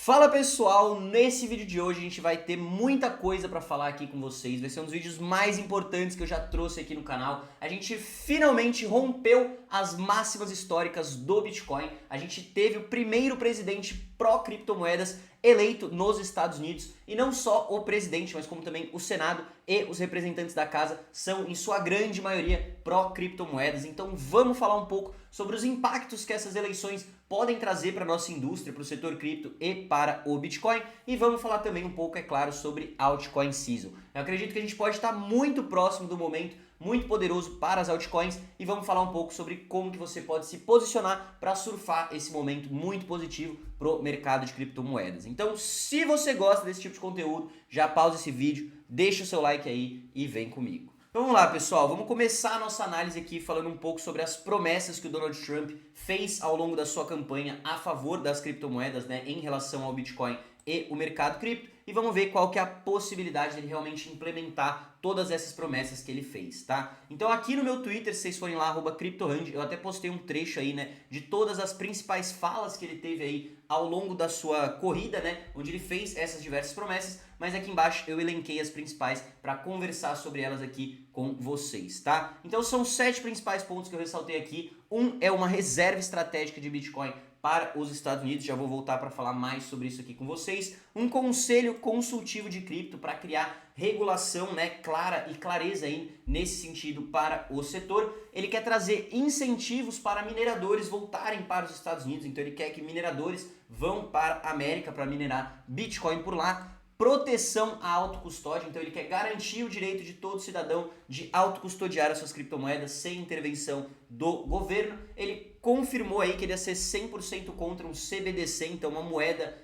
Fala pessoal, nesse vídeo de hoje a gente vai ter muita coisa para falar aqui com vocês, vai ser um dos vídeos mais importantes que eu já trouxe aqui no canal. A gente finalmente rompeu as máximas históricas do Bitcoin, a gente teve o primeiro presidente pró-criptomoedas eleito nos Estados Unidos, e não só o presidente, mas como também o Senado e os representantes da casa são em sua grande maioria pró-criptomoedas. Então vamos falar um pouco sobre os impactos que essas eleições podem trazer para a nossa indústria, para o setor cripto e para o Bitcoin, e vamos falar também um pouco, é claro, sobre altcoin season. Eu acredito que a gente pode estar muito próximo do momento muito poderoso para as altcoins, e vamos falar um pouco sobre como que você pode se posicionar para surfar esse momento muito positivo pro mercado de criptomoedas. Então, se você gosta desse tipo de conteúdo, já pausa esse vídeo, deixa o seu like aí e vem comigo. Então vamos lá, pessoal, vamos começar a nossa análise aqui falando um pouco sobre as promessas que o Donald Trump fez ao longo da sua campanha a favor das criptomoedas, né, em relação ao Bitcoin e o mercado cripto, e vamos ver qual que é a possibilidade dele realmente implementar todas essas promessas que ele fez, tá? Então aqui no meu Twitter, se vocês forem lá, @CryptoHand, eu até postei um trecho aí, né, de todas as principais falas que ele teve aí ao longo da sua corrida, né, onde ele fez essas diversas promessas, mas aqui embaixo eu elenquei as principais para conversar sobre elas aqui com vocês, tá? Então são 7 principais pontos que eu ressaltei aqui. Um é uma reserva estratégica de Bitcoin para os Estados Unidos, já vou voltar para falar mais sobre isso aqui com vocês. Um conselho consultivo de cripto para criar regulação, né, clara e clareza aí nesse sentido para o setor. Ele quer trazer incentivos para mineradores voltarem para os Estados Unidos, então ele quer que mineradores vão para a América para minerar Bitcoin por lá. Proteção à autocustódia, então ele quer garantir o direito de todo cidadão de autocustodiar as suas criptomoedas sem intervenção do governo. Ele confirmou aí que ele ia ser 100% contra um CBDC, então uma moeda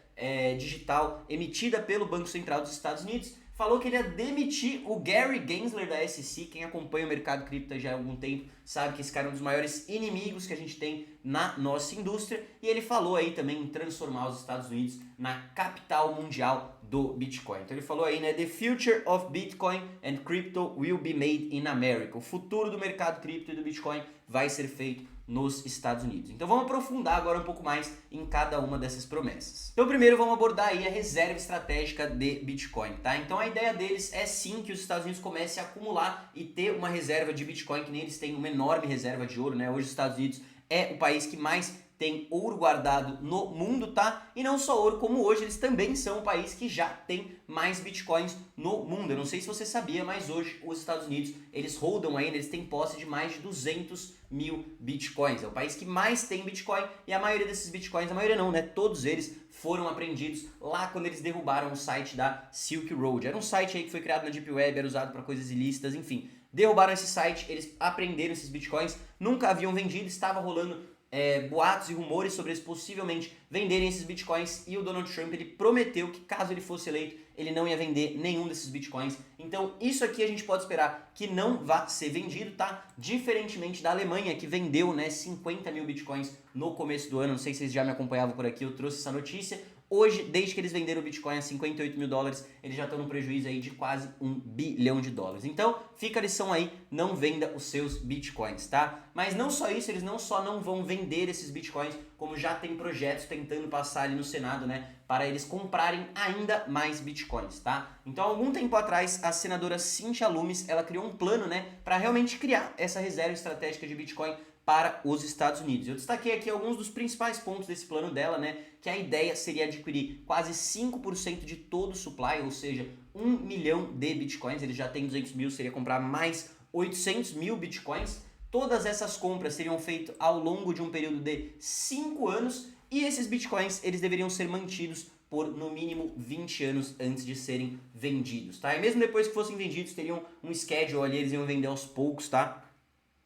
digital emitida pelo Banco Central dos Estados Unidos. Falou que ele ia demitir o Gary Gensler da SEC. Quem acompanha o mercado cripto já há algum tempo sabe que esse cara é um dos maiores inimigos que a gente tem na nossa indústria. E ele falou aí também em transformar os Estados Unidos na capital mundial do Bitcoin. Então ele falou aí, né, "The future of Bitcoin and crypto will be made in America." O futuro do mercado cripto e do Bitcoin vai ser feito nos Estados Unidos. Então vamos aprofundar agora um pouco mais em cada uma dessas promessas. Então primeiro vamos abordar aí a reserva estratégica de Bitcoin, tá? Então a ideia deles é sim que os Estados Unidos comecem a acumular e ter uma reserva de Bitcoin, que nem eles têm uma enorme reserva de ouro, né? Hoje os Estados Unidos é o país que mais tem ouro guardado no mundo, tá? E não só ouro, como hoje eles também são o país que já tem mais bitcoins no mundo. Eu não sei se você sabia, mas hoje os Estados Unidos, eles holdam ainda, eles têm posse de mais de 200 mil bitcoins. É o país que mais tem bitcoin, e a maioria desses bitcoins, a maioria não, né? Todos eles foram apreendidos lá quando eles derrubaram o site da Silk Road. Era um site aí que foi criado na Deep Web, era usado para coisas ilícitas, enfim. Derrubaram esse site, eles apreenderam esses bitcoins, nunca haviam vendido, estava rolando boatos e rumores sobre eles possivelmente venderem esses bitcoins, e o Donald Trump ele prometeu que caso ele fosse eleito, ele não ia vender nenhum desses bitcoins. Então isso aqui a gente pode esperar que não vá ser vendido, tá? Diferentemente da Alemanha, que vendeu, né, 50 mil bitcoins no começo do ano. Não sei se vocês já me acompanhavam por aqui, eu trouxe essa notícia. Hoje, desde que eles venderam o Bitcoin a 58 mil dólares, eles já estão no prejuízo aí de quase $1 bilhão. Então, fica a lição aí, não venda os seus Bitcoins, tá? Mas não só isso, eles não só não vão vender esses Bitcoins, como já tem projetos tentando passar ali no Senado, né, para eles comprarem ainda mais Bitcoins, tá? Então, algum tempo atrás, a senadora Cynthia Lummis, ela criou um plano, né, para realmente criar essa reserva estratégica de Bitcoin para os Estados Unidos. Eu destaquei aqui alguns dos principais pontos desse plano dela, né, que a ideia seria adquirir quase 5% de todo o supply, ou seja, 1 milhão de bitcoins. Eles já têm 200 mil, seria comprar mais 800 mil bitcoins. Todas essas compras seriam feitas ao longo de um período de 5 anos, e esses bitcoins eles deveriam ser mantidos por no mínimo 20 anos antes de serem vendidos, tá? E mesmo depois que fossem vendidos, teriam um schedule ali, eles iam vender aos poucos, tá?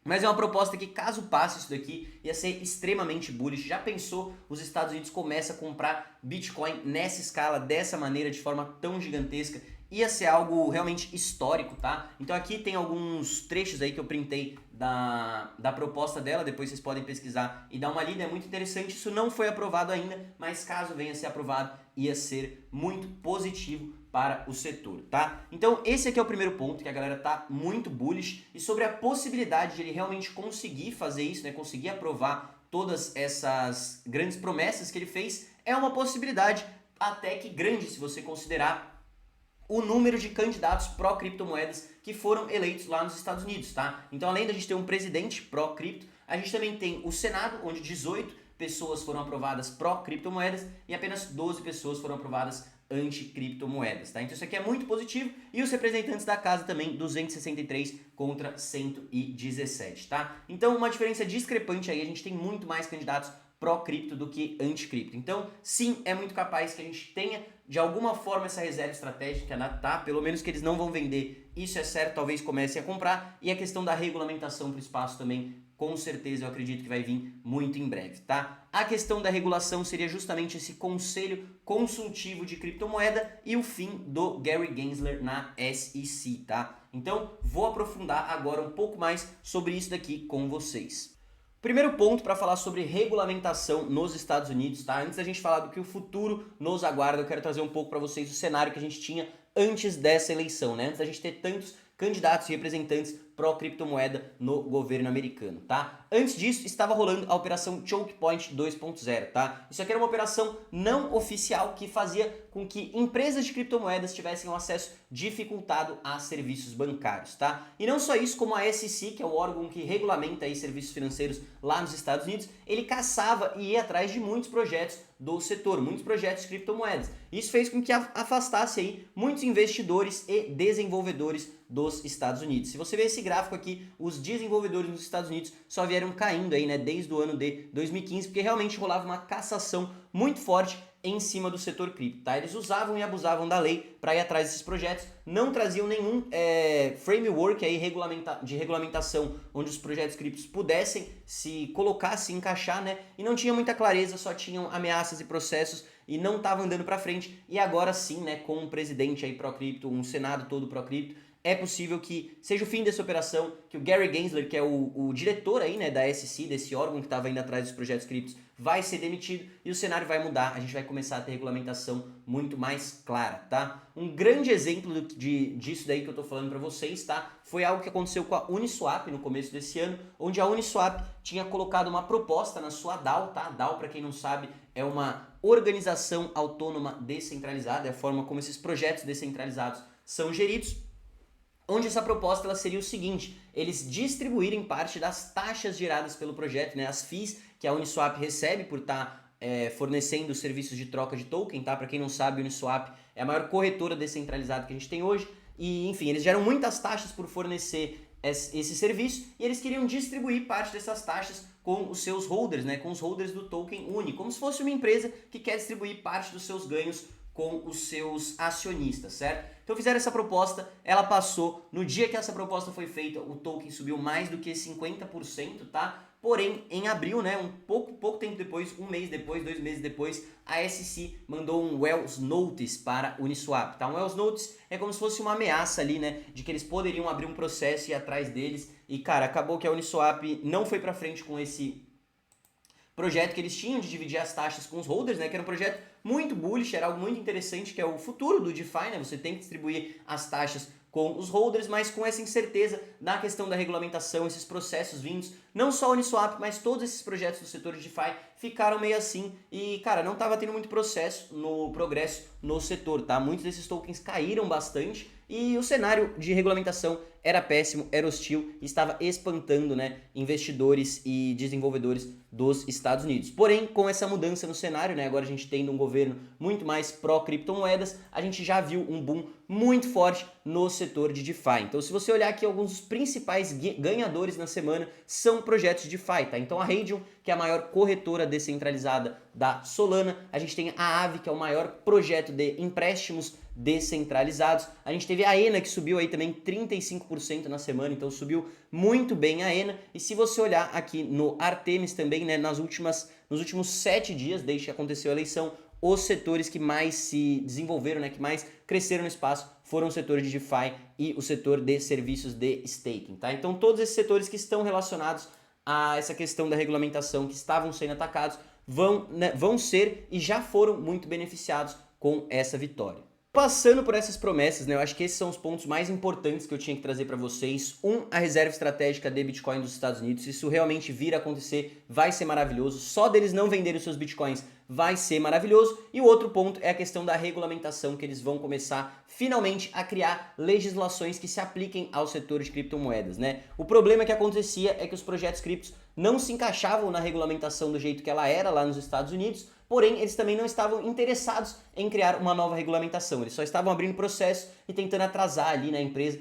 Mas é uma proposta que, caso passe isso daqui, ia ser extremamente bullish. Já pensou, os Estados Unidos começam a comprar Bitcoin nessa escala, dessa maneira, de forma tão gigantesca? Ia ser algo realmente histórico, tá? Então aqui tem alguns trechos aí que eu printei da proposta dela, depois vocês podem pesquisar e dar uma lida, é muito interessante. Isso não foi aprovado ainda, mas caso venha a ser aprovado, ia ser muito positivo para o setor, tá? Então esse aqui é o primeiro ponto, que a galera tá muito bullish, e sobre a possibilidade de ele realmente conseguir fazer isso, né, conseguir aprovar todas essas grandes promessas que ele fez, é uma possibilidade. até que grande se você considerar o número de candidatos pró-criptomoedas que foram eleitos lá nos Estados Unidos, tá? Então, além da gente ter um presidente pró-cripto, a gente também tem o Senado, onde 18 pessoas foram aprovadas pró-criptomoedas e apenas 12 pessoas foram aprovadas anti-criptomoedas, tá? Então isso aqui é muito positivo e os representantes da casa também 263 contra 117, tá? Então uma diferença discrepante aí, a gente tem muito mais candidatos pró-cripto do que anti-cripto. Então, sim, é muito capaz que a gente tenha de alguma forma essa reserva estratégica, tá? Pelo menos que eles não vão vender, isso é certo, talvez comecem a comprar. E a questão da regulamentação para o espaço também, com certeza eu acredito que vai vir muito em breve, tá? A questão da regulação seria justamente esse conselho consultivo de criptomoeda e o fim do Gary Gensler na SEC, tá? Então, vou aprofundar agora um pouco mais sobre isso daqui com vocês. Primeiro ponto para falar sobre regulamentação nos Estados Unidos, tá? Antes da gente falar do que o futuro nos aguarda, eu quero trazer um pouco para vocês o cenário que a gente tinha antes dessa eleição, né? Antes da gente ter tantos candidatos e representantes pró-criptomoeda no governo americano, tá? Antes disso, estava rolando a operação Choke Point 2.0, tá? Isso aqui era uma operação não oficial que fazia com que empresas de criptomoedas tivessem um acesso dificultado a serviços bancários, tá? E não só isso, como a SEC, que é o órgão que regulamenta aí serviços financeiros lá nos Estados Unidos, ele caçava e ia atrás de muitos projetos do setor, muitos projetos de criptomoedas. Isso fez com que afastasse aí muitos investidores e desenvolvedores dos Estados Unidos. Se você ver esse gráfico aqui, os desenvolvedores nos Estados Unidos só vieram caindo aí, né, desde o ano de 2015, porque realmente rolava uma cassação muito forte em cima do setor cripto, tá? Eles usavam e abusavam da lei para ir atrás desses projetos, não traziam nenhum framework aí de regulamentação onde os projetos criptos pudessem se colocar, se encaixar, né? E não tinha muita clareza, só tinham ameaças e processos e não estavam andando para frente. E agora sim, né, com um presidente aí pró-cripto, um senado todo pró-cripto, é possível que seja o fim dessa operação, que o Gary Gensler, que é o diretor aí, né, da SEC, desse órgão que estava indo atrás dos projetos criptos, vai ser demitido e o cenário vai mudar, a gente vai começar a ter regulamentação muito mais clara, tá? Um grande exemplo disso daí que eu tô falando para vocês, tá? Foi algo que aconteceu com a Uniswap no começo desse ano, onde a Uniswap tinha colocado uma proposta na sua DAO, tá? DAO, para quem não sabe, é uma organização autônoma descentralizada, é a forma como esses projetos descentralizados são geridos, onde essa proposta ela seria o seguinte: eles distribuírem parte das taxas geradas pelo projeto, né, as fees que a Uniswap recebe por estar fornecendo serviços de troca de token, tá? Para quem não sabe, a Uniswap é a maior corretora descentralizada que a gente tem hoje e, enfim, eles geram muitas taxas por fornecer esse serviço e eles queriam distribuir parte dessas taxas com os seus holders, né, com os holders do token UNI, como se fosse uma empresa que quer distribuir parte dos seus ganhos com os seus acionistas, certo? Então fizeram essa proposta, ela passou, no dia que essa proposta foi feita, o token subiu mais do que 50%, tá? Porém, em abril, né, pouco tempo depois, um mês depois, 2 meses depois, a SEC mandou um Wells Notice para a Uniswap, tá? Um Wells Notice é como se fosse uma ameaça ali, né, de que eles poderiam abrir um processo e ir atrás deles. E, cara, acabou que a Uniswap não foi para frente com esse projeto que eles tinham de dividir as taxas com os holders, né, que era um projeto muito bullish, era algo muito interessante, que é o futuro do DeFi, né, você tem que distribuir as taxas com os holders, mas com essa incerteza na questão da regulamentação, esses processos vindos, não só a Uniswap, mas todos esses projetos do setor de DeFi ficaram meio assim e, cara, não estava tendo muito progresso no setor, tá? Muitos desses tokens caíram bastante e o cenário de regulamentação era péssimo, era hostil e estava espantando, né, investidores e desenvolvedores dos Estados Unidos. Porém, com essa mudança no cenário, né, agora a gente tendo um governo muito mais pró-criptomoedas, a gente já viu um boom muito forte no setor de DeFi. Então, se você olhar aqui, alguns dos principais ganhadores na semana são projetos de DeFi, tá? Então, a Raydium, que é a maior corretora descentralizada da Solana, a gente tem a Aave, que é o maior projeto de empréstimos descentralizados. A gente teve a ENA, que subiu aí também 35% na semana, então subiu muito bem a ENA. E se você olhar aqui no Artemis também, né, nos últimos 7 dias, desde que aconteceu a eleição, os setores que mais se desenvolveram, né, que mais cresceram no espaço, foram o setor de DeFi e o setor de serviços de staking, tá? Então todos esses setores que estão relacionados a essa questão da regulamentação, que estavam sendo atacados, vão ser e já foram muito beneficiados com essa vitória. Passando por essas promessas, né, eu acho que esses são os pontos mais importantes que eu tinha que trazer para vocês. A reserva estratégica de Bitcoin dos Estados Unidos. Se isso realmente vir a acontecer, vai ser maravilhoso. Só deles não venderem os seus Bitcoins vai ser maravilhoso. E o outro ponto é a questão da regulamentação, que eles vão começar finalmente a criar legislações que se apliquem ao setor de criptomoedas, né? O problema que acontecia é que os projetos criptos não se encaixavam na regulamentação do jeito que ela era lá nos Estados Unidos, porém eles também não estavam interessados em criar uma nova regulamentação, eles só estavam abrindo processo e tentando atrasar ali na empresa,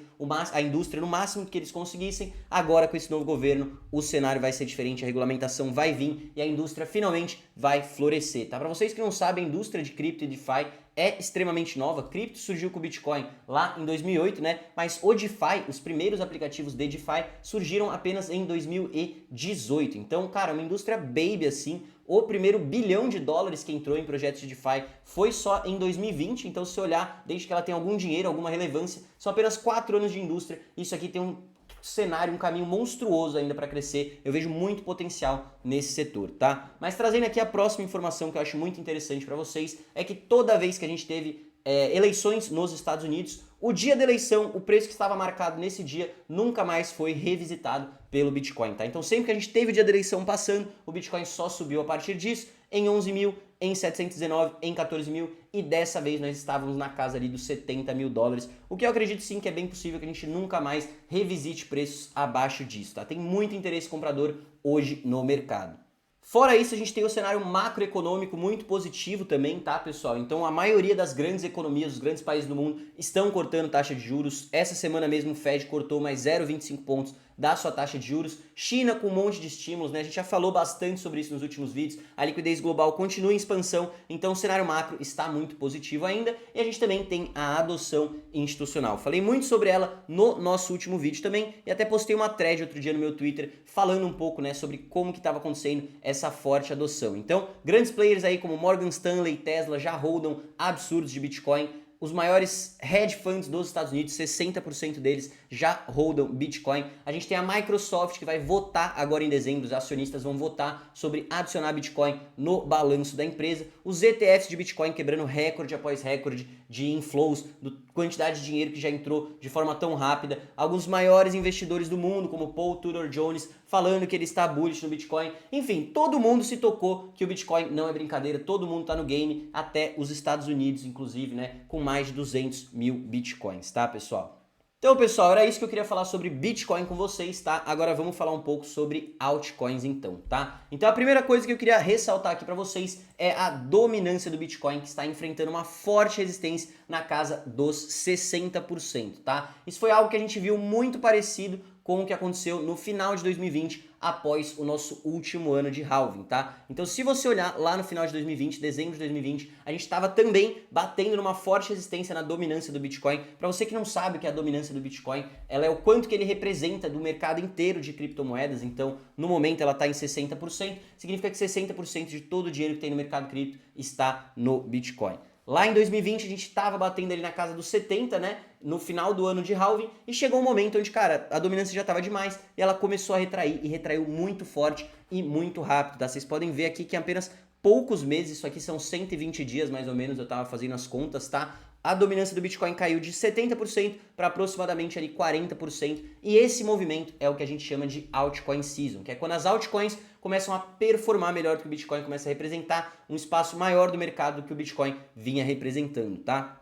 a indústria no máximo que eles conseguissem. Agora com esse novo governo o cenário vai ser diferente, a regulamentação vai vir e a indústria finalmente vai florescer, tá? Para vocês que não sabem, a indústria de cripto e DeFi é extremamente nova. Cripto surgiu com o Bitcoin lá em 2008, né? Mas o DeFi, os primeiros aplicativos de DeFi surgiram apenas em 2018. Então, cara, uma indústria baby assim. O primeiro bilhão de dólares que entrou em projetos de DeFi foi só em 2020. Então, se você olhar, desde que ela tem algum dinheiro, alguma relevância, são apenas 4 anos de indústria. Isso aqui tem um cenário, um caminho monstruoso ainda para crescer. Eu vejo muito potencial nesse setor, tá? Mas trazendo aqui a próxima informação que eu acho muito interessante para vocês, é que toda vez que a gente teve eleições nos Estados Unidos, o dia da eleição, o preço que estava marcado nesse dia nunca mais foi revisitado pelo Bitcoin, tá? Então sempre que a gente teve o dia da eleição passando, o Bitcoin só subiu a partir disso, em 11 mil, em 719, em 14 mil, e dessa vez nós estávamos na casa ali dos 70 mil dólares, o que eu acredito sim que é bem possível que a gente nunca mais revisite preços abaixo disso, tá? Tem muito interesse comprador hoje no mercado. Fora isso, a gente tem o cenário macroeconômico muito positivo também, tá, pessoal? Então, a maioria das grandes economias, os grandes países do mundo, estão cortando taxa de juros. Essa semana mesmo o Fed cortou mais 0,25 pontos da sua taxa de juros. China com um monte de estímulos, né? A gente já falou bastante sobre isso nos últimos vídeos. A liquidez global continua em expansão, então o cenário macro está muito positivo ainda. E a gente também tem a adoção institucional. Falei muito sobre ela no nosso último vídeo também e até postei uma thread outro dia no meu Twitter falando um pouco, né, sobre como que estava acontecendo essa forte adoção. Então, grandes players aí como Morgan Stanley e Tesla já holdam absurdos de Bitcoin. Os maiores hedge funds dos Estados Unidos, 60% deles já holdam Bitcoin. A gente tem a Microsoft que vai votar agora em dezembro, os acionistas vão votar sobre adicionar Bitcoin no balanço da empresa. Os ETFs de Bitcoin quebrando recorde após recorde de inflows, quantidade de dinheiro que já entrou de forma tão rápida. Alguns maiores investidores do mundo, como Paul Tudor Jones, falando que ele está bullish no Bitcoin. Enfim, todo mundo se tocou que o Bitcoin não é brincadeira, todo mundo está no game, até os Estados Unidos, inclusive, né, com mais de 200 mil Bitcoins, tá, pessoal? Então, pessoal, era isso que eu queria falar sobre Bitcoin com vocês, tá? Agora vamos falar um pouco sobre altcoins, então, tá? Então, a primeira coisa que eu queria ressaltar aqui para vocês é a dominância do Bitcoin, que está enfrentando uma forte resistência na casa dos 60%, tá? Isso foi algo que a gente viu muito parecido com o que aconteceu no final de 2020, após o nosso último ano de halving, tá? Então, se você olhar lá no final de 2020, dezembro de 2020, a gente estava também batendo numa forte resistência na dominância do Bitcoin. Para você que não sabe o que é a dominância do Bitcoin, ela é o quanto que ele representa do mercado inteiro de criptomoedas. Então, no momento ela está em 60%, significa que 60% de todo o dinheiro que tem no mercado cripto está no Bitcoin. Lá em 2020 a gente estava batendo ali na casa dos 70, né? No final do ano de halving, e chegou um momento onde, cara, a dominância já estava demais e ela começou a retrair, e retraiu muito forte e muito rápido, tá? Vocês podem ver aqui que em apenas poucos meses, isso aqui são 120 dias mais ou menos, eu estava fazendo as contas, tá? A dominância do Bitcoin caiu de 70% para aproximadamente ali 40%, e esse movimento é o que a gente chama de altcoin season, que é quando as altcoins começam a performar melhor do que o Bitcoin, começa a representar um espaço maior do mercado do que o Bitcoin vinha representando, tá?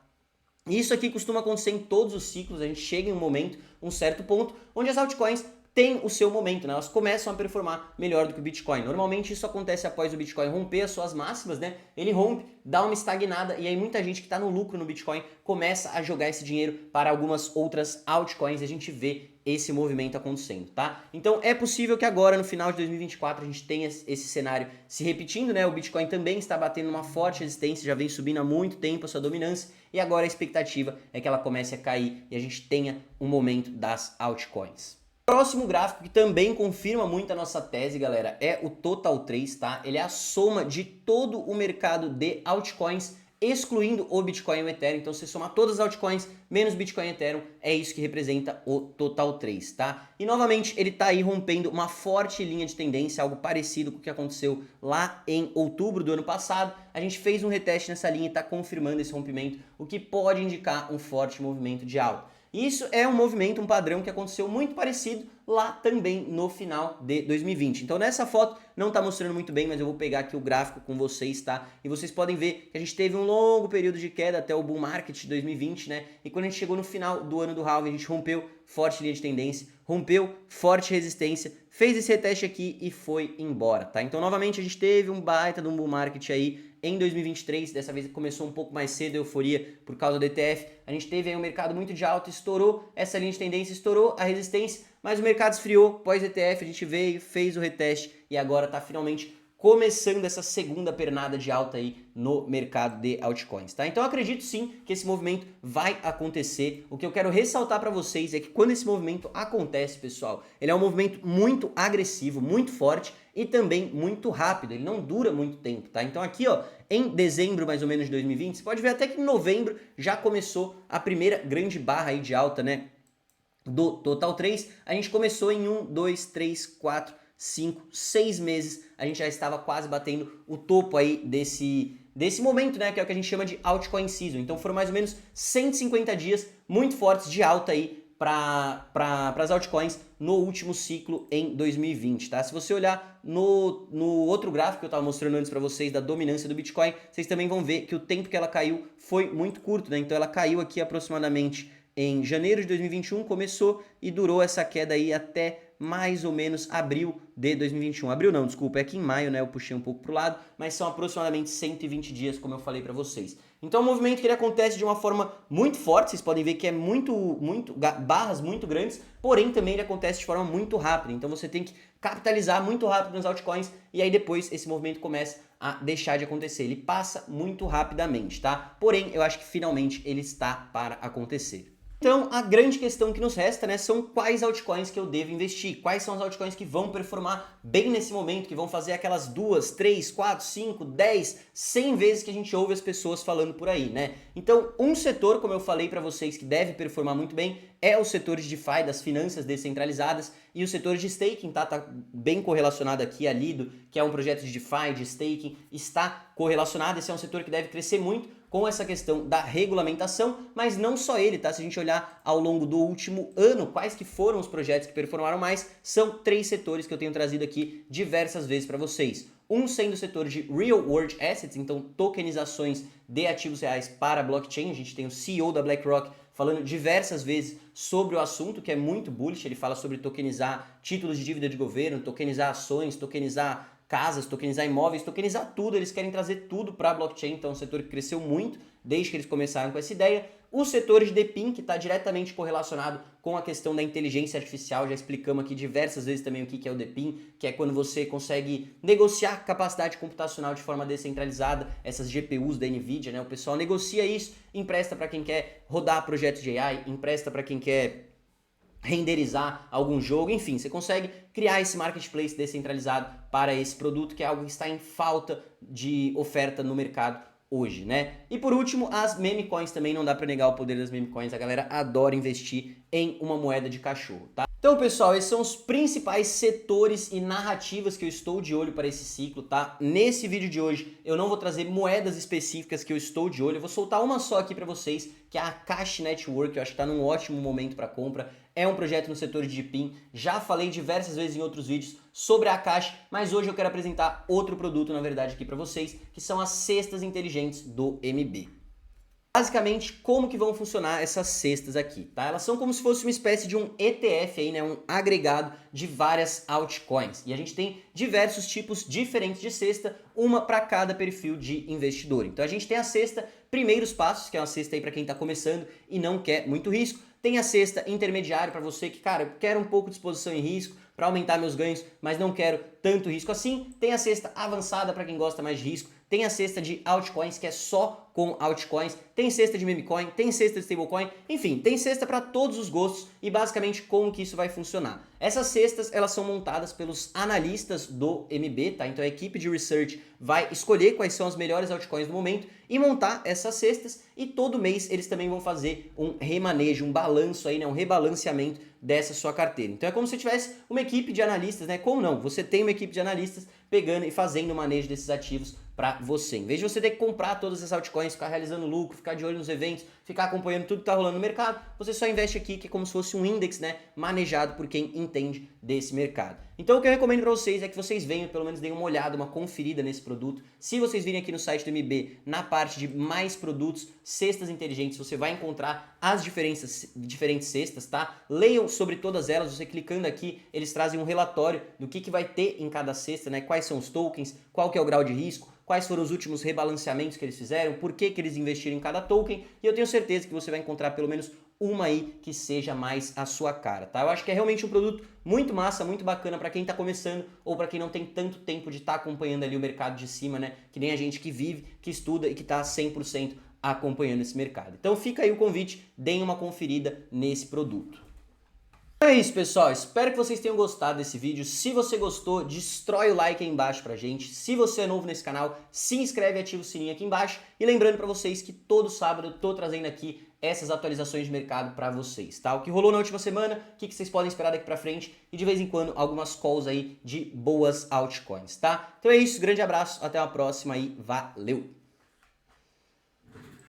Isso aqui costuma acontecer em todos os ciclos, a gente chega em um momento, um certo ponto, onde as altcoins têm o seu momento, né? Elas começam a performar melhor do que o Bitcoin. Normalmente isso acontece após o Bitcoin romper as suas máximas, né? Ele rompe, dá uma estagnada, e aí muita gente que está no lucro no Bitcoin começa a jogar esse dinheiro para algumas outras altcoins, e a gente vê esse movimento acontecendo, tá? Então é possível que agora, no final de 2024, a gente tenha esse cenário se repetindo, né? O Bitcoin também está batendo uma forte resistência, já vem subindo há muito tempo a sua dominância, e agora a expectativa é que ela comece a cair e a gente tenha um momento das altcoins. Próximo gráfico que também confirma muito a nossa tese, galera, é o Total 3, tá? Ele é a soma de todo o mercado de altcoins excluindo o Bitcoin e o Ethereum. Então, se você somar todas as altcoins menos Bitcoin e Ethereum, é isso que representa o Total 3, tá? E novamente, ele tá aí rompendo uma forte linha de tendência, algo parecido com o que aconteceu lá em outubro do ano passado. A gente fez um reteste nessa linha e tá confirmando esse rompimento, o que pode indicar um forte movimento de alta. Isso é um movimento, um padrão que aconteceu muito parecido lá também no final de 2020. Então nessa foto não está mostrando muito bem, mas eu vou pegar aqui o gráfico com vocês, tá? E vocês podem ver que a gente teve um longo período de queda até o bull market de 2020, né? E quando a gente chegou no final do ano do halving, a gente rompeu forte linha de tendência, rompeu forte resistência, fez esse reteste aqui e foi embora, tá? Então novamente a gente teve um baita de um bull market aí em 2023, dessa vez começou um pouco mais cedo a euforia por causa do ETF, a gente teve aí um mercado muito de alta, estourou essa linha de tendência, estourou a resistência, mas o mercado esfriou, pós-ETF a gente veio, fez o reteste e agora tá finalmente começando essa segunda pernada de alta aí no mercado de altcoins, tá? Então eu acredito sim que esse movimento vai acontecer. O que eu quero ressaltar para vocês é que quando esse movimento acontece, pessoal, ele é um movimento muito agressivo, muito forte e também muito rápido, ele não dura muito tempo, tá? Então aqui, ó, em dezembro mais ou menos de 2020, você pode ver até que em novembro já começou a primeira grande barra aí de alta, né? Do Total 3, a gente começou em 1, 2, 3, 4, 5, 6 meses, a gente já estava quase batendo o topo aí desse momento, né, que é o que a gente chama de altcoin season. Então foram mais ou menos 150 dias muito fortes de alta aí para as altcoins no último ciclo em 2020, tá? Se você olhar no outro gráfico que eu estava mostrando antes para vocês da dominância do Bitcoin, vocês também vão ver que o tempo que ela caiu foi muito curto, né? Então ela caiu aqui aproximadamente em janeiro de 2021, começou e durou essa queda aí até mais ou menos abril de 2021. Abril não, desculpa, é aqui em maio, né? Eu puxei um pouco pro lado, mas são aproximadamente 120 dias, como eu falei para vocês. Então é um movimento que ele acontece de uma forma muito forte, vocês podem ver que é barras muito grandes, porém também ele acontece de forma muito rápida. Então você tem que capitalizar muito rápido nas altcoins e aí depois esse movimento começa a deixar de acontecer. Ele passa muito rapidamente, tá? Porém, eu acho que finalmente ele está para acontecer. Então, a grande questão que nos resta, né, são quais altcoins que eu devo investir, quais são as altcoins que vão performar bem nesse momento, que vão fazer aquelas 2, 3, 4, 5, 10, 100 vezes que a gente ouve as pessoas falando por aí, né? Então, um setor, como eu falei para vocês, que deve performar muito bem é o setor de DeFi, das finanças descentralizadas, e o setor de staking, tá? Tá bem correlacionado aqui, a Lido, que é um projeto de DeFi, de staking, está correlacionado, esse é um setor que deve crescer muito, com essa questão da regulamentação, mas não só ele, tá? Se a gente olhar ao longo do último ano, quais que foram os projetos que performaram mais, são 3 setores que eu tenho trazido aqui diversas vezes para vocês. Um sendo o setor de Real World Assets, então tokenizações de ativos reais para blockchain. A gente tem o CEO da BlackRock falando diversas vezes sobre o assunto, que é muito bullish. Ele fala sobre tokenizar títulos de dívida de governo, tokenizar ações, tokenizar casas, tokenizar imóveis, tokenizar tudo, eles querem trazer tudo para a blockchain, então é um setor que cresceu muito desde que eles começaram com essa ideia. O setor de DePIN, que está diretamente correlacionado com a questão da inteligência artificial, já explicamos aqui diversas vezes também o que é o DePIN, que é quando você consegue negociar capacidade computacional de forma descentralizada, essas GPUs da NVIDIA, né? O pessoal negocia isso, empresta para quem quer rodar projetos de AI, empresta para quem quer renderizar algum jogo, enfim, você consegue criar esse marketplace descentralizado para esse produto, que é algo que está em falta de oferta no mercado hoje, né? E por último, as meme coins também, não dá para negar o poder das meme coins, a galera adora investir em uma moeda de cachorro, tá? Então, pessoal, esses são os principais setores e narrativas que eu estou de olho para esse ciclo, tá? Nesse vídeo de hoje, eu não vou trazer moedas específicas que eu estou de olho, eu vou soltar uma só aqui para vocês, que é a Akashi Network, eu acho que está num ótimo momento para compra. É um projeto no setor de DePIN, já falei diversas vezes em outros vídeos sobre a Akashi, mas hoje eu quero apresentar outro produto, na verdade, aqui para vocês, que são as cestas inteligentes do MB. Basicamente, como que vão funcionar essas cestas aqui, tá? Elas são como se fosse uma espécie de um ETF aí, né? Um agregado de várias altcoins. E a gente tem diversos tipos diferentes de cesta, uma para cada perfil de investidor. Então a gente tem a cesta Primeiros Passos, que é uma cesta aí para quem está começando e não quer muito risco. Tem a cesta intermediário para você que, cara, eu quero um pouco de exposição em risco para aumentar meus ganhos, mas não quero tanto risco assim. Tem a cesta avançada para quem gosta mais de risco, tem a cesta de altcoins que é só com altcoins, tem cesta de meme coin, tem cesta de stablecoin, enfim, tem cesta para todos os gostos e basicamente como que isso vai funcionar. Essas cestas, elas são montadas pelos analistas do MB, tá? Então a equipe de research vai escolher quais são as melhores altcoins do momento e montar essas cestas, e todo mês eles também vão fazer um remanejo, um balanço aí, né, um rebalanceamento dessa sua carteira. Então é como se tivesse uma equipe de analistas, né? Como não? Você tem uma equipe de analistas pegando e fazendo o manejo desses ativos para você. Em vez de você ter que comprar todas essas altcoins, ficar realizando lucro, ficar de olho nos eventos, ficar acompanhando tudo que está rolando no mercado, você só investe aqui, que é como se fosse um index, né, manejado por quem entende desse mercado. Então o que eu recomendo para vocês é que vocês venham, pelo menos deem uma olhada, uma conferida nesse produto. Se vocês virem aqui no site do MB, na parte de mais produtos, cestas inteligentes, você vai encontrar as diferentes cestas, tá? Leiam sobre todas elas, você clicando aqui, eles trazem um relatório do que vai ter em cada cesta, né? Quais são os tokens, qual que é o grau de risco, quais foram os últimos rebalanceamentos que eles fizeram, por que eles investiram em cada token, e eu tenho certeza que você vai encontrar pelo menos uma aí que seja mais a sua cara, tá? Eu acho que é realmente um produto muito massa, muito bacana para quem tá começando ou para quem não tem tanto tempo de estar acompanhando ali o mercado de cima, né? Que nem a gente que vive, que estuda e que tá 100% acompanhando esse mercado. Então fica aí o convite, deem uma conferida nesse produto. Então é isso, pessoal, espero que vocês tenham gostado desse vídeo. Se você gostou, destrói o like aí embaixo pra gente. Se você é novo nesse canal, se inscreve e ativa o sininho aqui embaixo. E lembrando pra vocês que todo sábado eu tô trazendo aqui essas atualizações de mercado pra vocês, tá? O que rolou na última semana, o que vocês podem esperar daqui pra frente e de vez em quando algumas calls aí de boas altcoins, tá? Então é isso, grande abraço, até uma próxima e valeu!